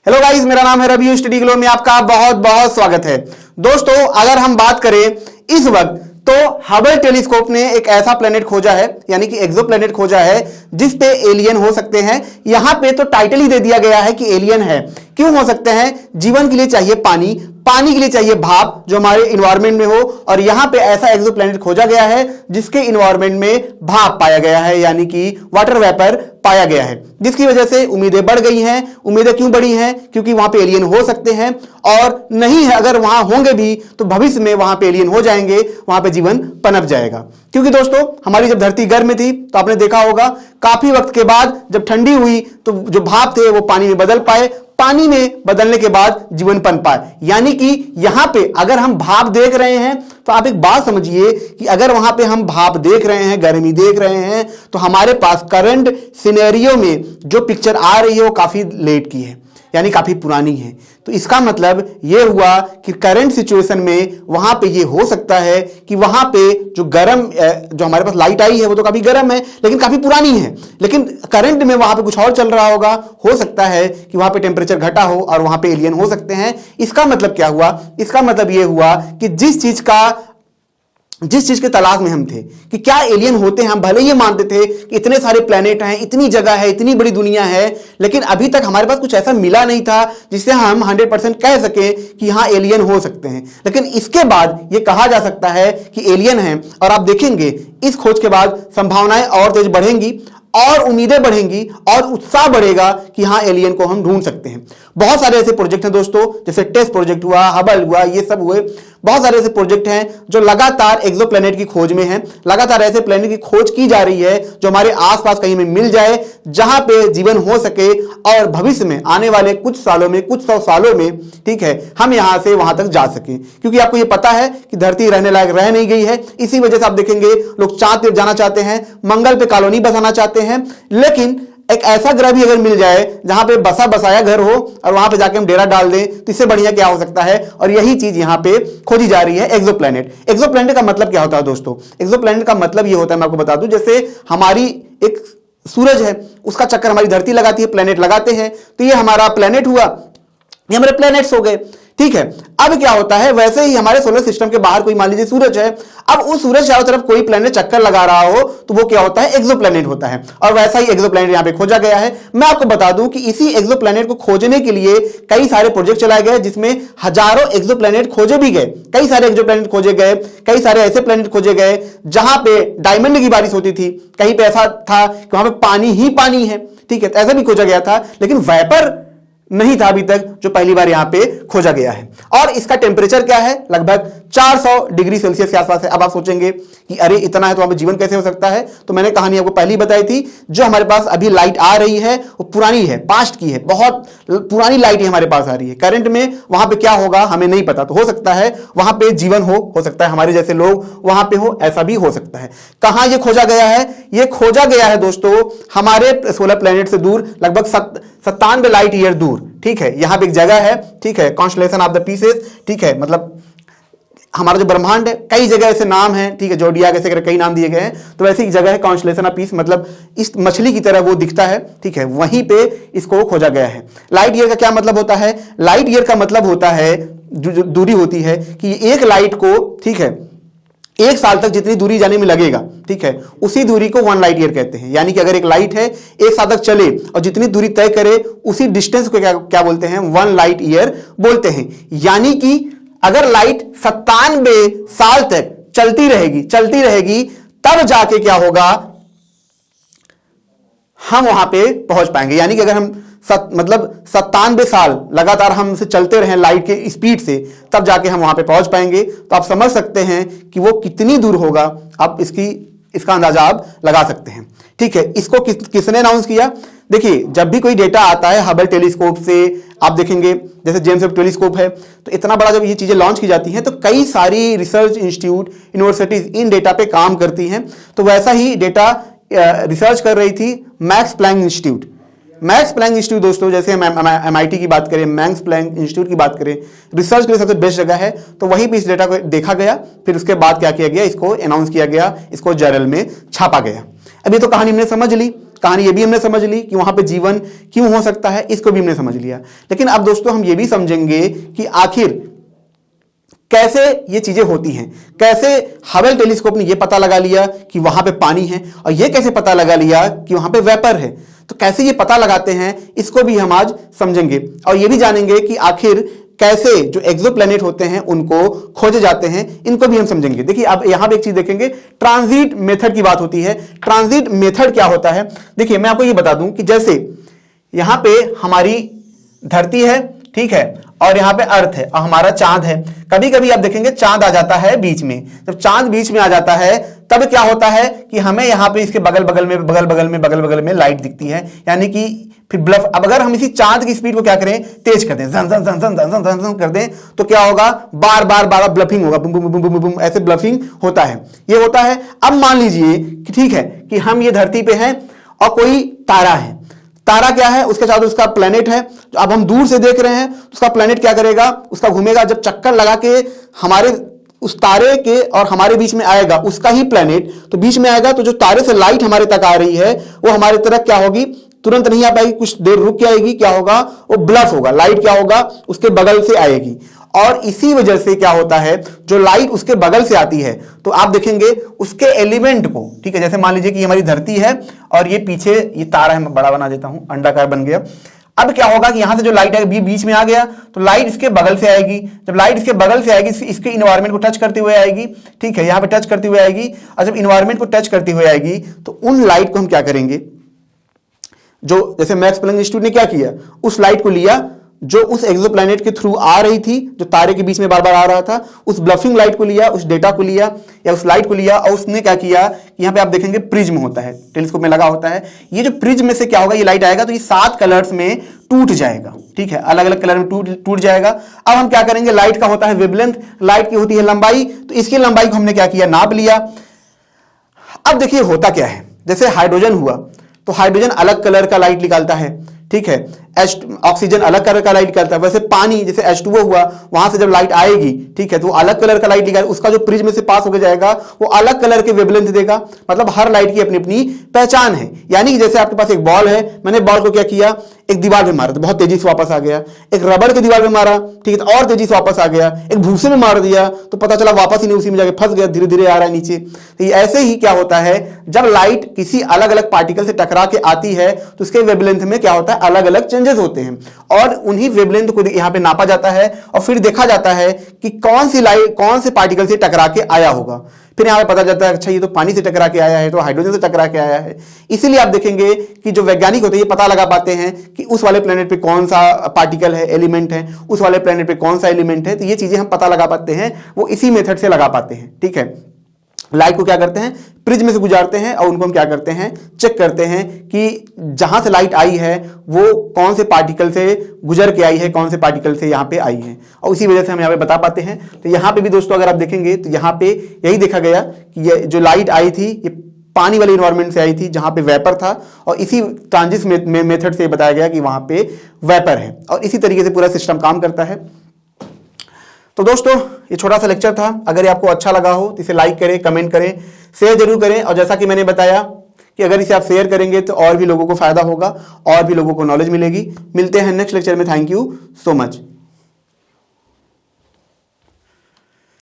Hello guys, मेरा नाम है रवि। स्टडी ग्लो में आपका बहुत बहुत स्वागत है। दोस्तों, अगर हम बात करें इस वक्त तो हबल टेलीस्कोप ने एक ऐसा प्लेनेट खोजा है, यानी कि एक्सोप्लेनेट खोजा है जिस पे एलियन हो सकते हैं। यहां पे तो टाइटल ही दे दिया गया है कि एलियन है। क्यों हो सकते हैं? जीवन के लिए चाहिए पानी, पानी के लिए चाहिए भाप जो हमारे इन्वायरमेंट में हो, और यहां पे ऐसा एक्सोप्लैनेट खोजा गया है जिसके इन्वायरमेंट में भाप पाया गया है, यानी कि वाटर वेपर पाया गया है, जिसकी वजह से उम्मीदें बढ़ गई हैं। उम्मीदें क्यों बढ़ी हैं? क्योंकि वहां पे एलियन हो सकते हैं, और नहीं है अगर वहां होंगे भी तो भविष्य में वहां पे एलियन हो जाएंगे, वहां पे जीवन पनप जाएगा। क्योंकि दोस्तों, हमारी जब धरती गर्म थी तो आपने देखा होगा काफी वक्त के बाद जब ठंडी हुई तो जो भाप थे वो पानी में बदल पाए, पानी में बदलने के बाद जीवन पनप पाए। यानी कि यहां पे अगर हम भाप देख रहे हैं तो आप एक बात समझिए कि अगर वहां पे हम भाप देख रहे हैं, गर्मी देख रहे हैं, तो हमारे पास करंट सिनेरियो में जो पिक्चर आ रही है वो काफी लेट की है, यानी काफी पुरानी है। तो इसका मतलब यह हुआ कि करंट सिचुएशन में वहां पे ये हो सकता है कि वहां पे जो गर्म जो हमारे पास लाइट आई है वो तो काफी गर्म है लेकिन काफी पुरानी है, लेकिन करंट में वहां पे कुछ और चल रहा होगा। हो सकता है कि वहां पे टेम्परेचर घटा हो और वहां पे एलियन हो सकते हैं। इसका मतलब क्या हुआ? इसका मतलब यह हुआ कि जिस चीज के तलाश में हम थे कि क्या एलियन होते हैं, हम भले ये मानते थे कि इतने सारे प्लेनेट हैं, इतनी जगह है, इतनी बड़ी दुनिया है, लेकिन अभी तक हमारे पास कुछ ऐसा मिला नहीं था जिससे हम 100% कह सके कि हाँ एलियन हो सकते हैं। लेकिन इसके बाद ये कहा जा सकता है कि एलियन है, और आप देखेंगे इस खोज के बाद संभावनाएं और तेज बढ़ेंगी और उम्मीदें बढ़ेंगी और उत्साह बढ़ेगा कि हाँ एलियन को हम ढूंढ सकते हैं। बहुत सारे ऐसे प्रोजेक्ट हैं दोस्तों, जैसे टेस्ट प्रोजेक्ट हुआ, हबल हुआ, ये सब हुए। बहुत सारे ऐसे प्रोजेक्ट हैं जो लगातार एक्सोप्लैनेट की खोज में हैं। लगातार ऐसे प्लैनेट की खोज की जा रही है जो हमारे आसपास कहीं में मिल जाए, जहां पे जीवन हो सके, और भविष्य में आने वाले कुछ सालों में, कुछ 100 सालों में, ठीक है, हम यहां से वहां तक जा सके। क्योंकि आपको ये पता है कि धरती रहने लायक रह नहीं गई है। इसी वजह से आप देखेंगे लोग चांद पे जाना चाहते हैं, मंगल पे कॉलोनी बसाना चाहते हैं, लेकिन एक ऐसा ग्रह भी अगर मिल जाए जहां पे बसा बसाया घर हो और वहां पे जाके हम डेरा डाल दें तो इससे बढ़िया क्या हो सकता है। और यही चीज यहां पे खोजी जा रही है, एक्सोप्लैनेट। एक्सोप्लैनेट का मतलब क्या होता है दोस्तों? एक्सोप्लैनेट का मतलब ये होता है, मैं आपको बता दूं, जैसे हमारी एक सूरज है, उसका चक्कर हमारी धरती लगाती है, प्लैनेट लगाते हैं, तो ये हमारा प्लैनेट हुआ, ये हमारे प्लैनेट्स हो गए, ठीक है। अब क्या होता है, वैसे ही हमारे सोलर सिस्टम के बाहर कोई मान लीजिए सूरज है, अब उस सूरज चारों तरफ कोई प्लैनेट चक्कर लगा रहा हो तो वो क्या होता है? एक्सोप्लैनेट होता है। और वैसा ही एक्सोप्लैनेट यहां पे खोजा गया है। मैं आपको बता दूं कि इसी एक्सोप्लैनेट को खोजने के लिए कई सारे प्रोजेक्ट चलाए गए, जिसमें हजारों एक्सोप्लैनेट खोजे भी गए, कई सारे एक्सोप्लैनेट खोजे गए, कई सारे ऐसे प्लैनेट खोजे गए जहां पे डायमंड की बारिश होती थी, कहीं पे ऐसा था कि वहां पे पानी ही पानी है, ठीक है, ऐसा भी खोजा गया था, लेकिन वेपर नहीं था अभी तक, जो पहली बार यहां पे खोजा गया है। और इसका टेम्परेचर क्या है? लगभग 400 डिग्री सेल्सियस के आसपास है। अब आप सोचेंगे कि अरे इतना है तो वहां पे जीवन कैसे हो सकता है? तो मैंने कहानी आपको पहली बताई थी, जो हमारे पास अभी लाइट आ रही है वो पुरानी है, पास्ट की है, बहुत पुरानी लाइट हमारे पास आ रही है। करंट में वहां पे क्या होगा हमें नहीं पता, तो हो सकता है वहां पे जीवन हो सकता है हमारे जैसे लोग वहां पे हो, ऐसा भी हो सकता है। कहां ये खोजा गया है? ये खोजा गया है दोस्तों हमारे सोलर प्लैनेट से दूर, लगभग 97 लाइट ईयर दूर, ठीक है। यहां पे एक जगह है, ठीक है, कॉन्स्टलेशन ऑफ द पीसेस, ठीक है, मतलब हमारा जो ब्रह्मांड है, कई जगह ऐसे नाम है, ठीक है, जोडियाक ऐसे कई नाम दिए गए हैं। तो वैसी एक जगह है कॉन्स्टलेशन ऑफ पीस, मतलब इस मछली की तरह वो दिखता है, ठीक है, वहीं पे इसको खोजा गया है। लाइट ईयर का क्या मतलब होता है? लाइट ईयर का मतलब होता है जो दूरी होती है कि एक लाइट को, ठीक है, एक साल तक जितनी दूरी जाने में लगेगा, ठीक है, उसी दूरी को 1 लाइट ईयर कहते हैं। यानी कि अगर एक लाइट है एक साल तक चले और जितनी दूरी तय करे उसी डिस्टेंस को क्या बोलते हैं? 1 लाइट ईयर बोलते हैं। यानी कि अगर लाइट 97 साल तक चलती रहेगी तब जाके क्या होगा, हम वहां पे पहुंच पाएंगे। यानी कि अगर हम 97 साल लगातार हम से चलते रहे लाइट के स्पीड से, तब जाके हम वहां पे पहुंच पाएंगे। तो आप समझ सकते हैं कि वो कितनी दूर होगा। आप इसका अंदाजा आप लगा सकते हैं, ठीक है। इसको किसने अनाउंस किया? देखिए, जब भी कोई डेटा आता है हबल टेलीस्कोप से, आप देखेंगे जैसे जेम्स वेब टेलीस्कोप है, तो इतना बड़ा जब ये चीजें लॉन्च की जाती हैं तो कई सारी research institute, universities in data पे काम करती हैं। तो वैसा ही डेटा रिसर्च कर रही थी Max Planck Institute. Max Planck Institute दोस्तों, जैसे हम MIT की बात करें, मैक्स प्लैंक इंस्टीट्यूट की बात करें, रिसर्च के लिए सबसे बेस्ट जगह है। तो वहीं पे इस डेटा को देखा गया, फिर उसके बाद क्या किया गया, इसको अनाउंस किया गया, इसको जर्नल में छापा गया। अब ये तो कहानी हमने समझ ली। कहानी ये भी हमने समझ ली कि वहां पे जीवन क्यों हो सकता है, इसको भी हमने समझ लिया। लेकिन अब दोस्तों हम ये भी समझेंगे कि आखिर कैसे ये चीजें होती हैं, कैसे हबल टेलीस्कोप ने ये पता लगा लिया कि वहां पे पानी है, और ये कैसे पता लगा लिया कि वहां पे वेपर है। तो कैसे ये पता लगाते हैं, इसको भी हम आज समझेंगे, और ये भी जानेंगे कि आखिर कैसे जो एक्सोप्लैनेट होते हैं उनको खोजे जाते हैं, इनको भी हम समझेंगे। देखिए अब यहां पे एक चीज देखेंगे, ट्रांजिट मेथड की बात होती है। ट्रांजिट मेथड क्या होता है, देखिए मैं आपको ये बता दूं कि जैसे यहां पे हमारी धरती है, ठीक है, और यहां पे अर्थ है और हमारा चांद है। कभी कभी आप देखेंगे चांद आ जाता है बीच में। जब चांद बीच में आ जाता है तब क्या होता है कि हमें यहां पे इसके बगल बगल में लाइट दिखती है, यानी कि फिर ब्लफ। अब अगर हम इसी चांद की स्पीड को क्या करें, तेज कर दें, जन जन जन जन जन जन जन कर दें, तो क्या होगा, बार बार ब्लफिंग होगा, बुम बुम बुम बुम बुम, ऐसे ब्लफिंग होता है, ये होता है। अब मान लीजिए कि ठीक है कि हम ये धरती पे हैं और कोई तारा है। तारा क्या है, उसके साथ उसका प्लेनेट है। तो अब हम दूर से देख रहे हैं, उसका प्लेनेट क्या करेगा, उसका घूमेगा, जब चक्कर लगा के हमारे उस तारे के और हमारे बीच में आएगा, उसका ही प्लेनेट तो बीच में आएगा, तो जो तारे से लाइट हमारे तक आ रही है वो हमारे तरफ क्या होगी, तुरंत नहीं आ पाएगी, कुछ देर रुक के आएगी। क्या होगा, वो ब्लफ होगा, लाइट क्या होगा, उसके बगल से आएगी। और इसी वजह से क्या होता है, जो लाइट उसके बगल से आती है तो आप देखेंगे उसके एलिमेंट को, ठीक है, जैसे मान लीजिए कि हमारी धरती है और ये पीछे ये तारा है, मैं बड़ा बना देता हूं, अंडाकार बन गया। अब क्या होगा कि यहां से जो लाइट है बीच में आ गया, तो लाइट इसके बगल से आएगी। जब लाइट इसके बगल से आएगी, इसके इन्वायरमेंट को टच करते हुए आएगी, ठीक है, यहां पे टच करते हुए आएगी। और जब इन्वायरमेंट को टच करते हुए आएगी तो उन लाइट को हम क्या करेंगे, जो जैसे मैक्स प्लैंक इंस्टीट्यूट ने क्या किया, उस लाइट को लिया जो उस एक्सोप्लैनेट के थ्रू आ रही थी, जो तारे के बीच में बार बार आ रहा था, उस ब्लफिंग लाइट को लिया, उस डेटा को लिया या उस लाइट को लिया, और उसने क्या किया, यहां पे आप देखेंगे प्रिज्म होता है, टेलीस्कोप में लगा होता है। ये जो प्रिज्म में से क्या होगा, ये लाइट आएगा तो ये 7 कलर्स में टूट जाएगा, ठीक है, अलग अलग कलर में टूट जाएगा। अब हम क्या करेंगे, लाइट का होता है वेवलेंथ, लाइट की होती है लंबाई, तो इसकी लंबाई को हमने क्या किया, नाप लिया। अब देखिए होता क्या है, जैसे हाइड्रोजन हुआ तो हाइड्रोजन अलग कलर का लाइट निकालता है, ठीक है, ऑक्सीजन अलग कलर का लाइट निकालता है। वैसे पानी जैसे H2O हुआ, वहां से जब लाइट आएगी, ठीक है, तो अलग कलर का लाइट निकाल, उसका जो प्रिज्म से पास होकर जाएगा वो अलग कलर के वेवलेंथ देगा। मतलब हर लाइट की अपनी अपनी पहचान है। यानी कि जैसे आपके पास एक बॉल है, मैंने बॉल को क्या किया, एक दीवार में मारा तो बहुत तेजी से वापस आ गया, एक रबड़ के दीवार में मारा, ठीक है, तो और तेजी से वापस आ गया, एक भूसे में मार दिया तो पता चला वापस ही नहीं, उसी में जाके फंस गया, धीरे धीरे आ रहा है नीचे। तो ऐसे ही क्या होता है, जब लाइट किसी अलग अलग पार्टिकल से टकरा के आती है तो उसके वेवलेंथ में क्या होता है, अलग अलग चेंजेस होते हैं, और उन्हीं वेवलेंथ को यहाँ पे नापा जाता है और फिर देखा जाता है कि कौन सी लाइट कौन से पार्टिकल से टकरा के आया होगा। फिर यहाँ पे पता चलता है अच्छा ये तो पानी से टकरा के आया है, तो हाइड्रोजन से टकरा के आया है। इसीलिए आप देखेंगे कि जो वैज्ञानिक होते हैं ये पता लगा पाते हैं कि उस वाले प्लेनेट पे कौन सा पार्टिकल है, एलिमेंट है, उस वाले प्लेनेट पे कौन सा एलिमेंट है। तो ये चीजें हम पता लगा पाते हैं, वो इसी मेथड से लगा पाते हैं, ठीक है। लाइट को क्या करते हैं, प्रिज्म से गुजारते हैं और उनको हम क्या करते हैं, चेक करते हैं कि जहां से लाइट आई है वो कौन से पार्टिकल से गुजर के आई है, कौन से पार्टिकल से यहाँ पे आई है, और उसी वजह से हम यहाँ पे बता पाते हैं। तो यहाँ पे भी दोस्तों अगर आप देखेंगे तो यहाँ पे यही देखा गया कि ये जो लाइट आई थी ये पानी वाले इन्वायरमेंट से आई थी जहां पे वेपर था, और इसी ट्रांजिट मेथड से बताया गया कि वहां पे वेपर है, और इसी तरीके से पूरा सिस्टम काम करता है। तो दोस्तों ये छोटा सा लेक्चर था, अगर ये आपको अच्छा लगा हो तो इसे लाइक करें, कमेंट करें, शेयर जरूर करें, और जैसा कि मैंने बताया कि अगर इसे आप शेयर करेंगे तो और भी लोगों को फायदा होगा और भी लोगों को नॉलेज मिलेगी। मिलते हैं नेक्स्ट लेक्चर में। Thank you so much.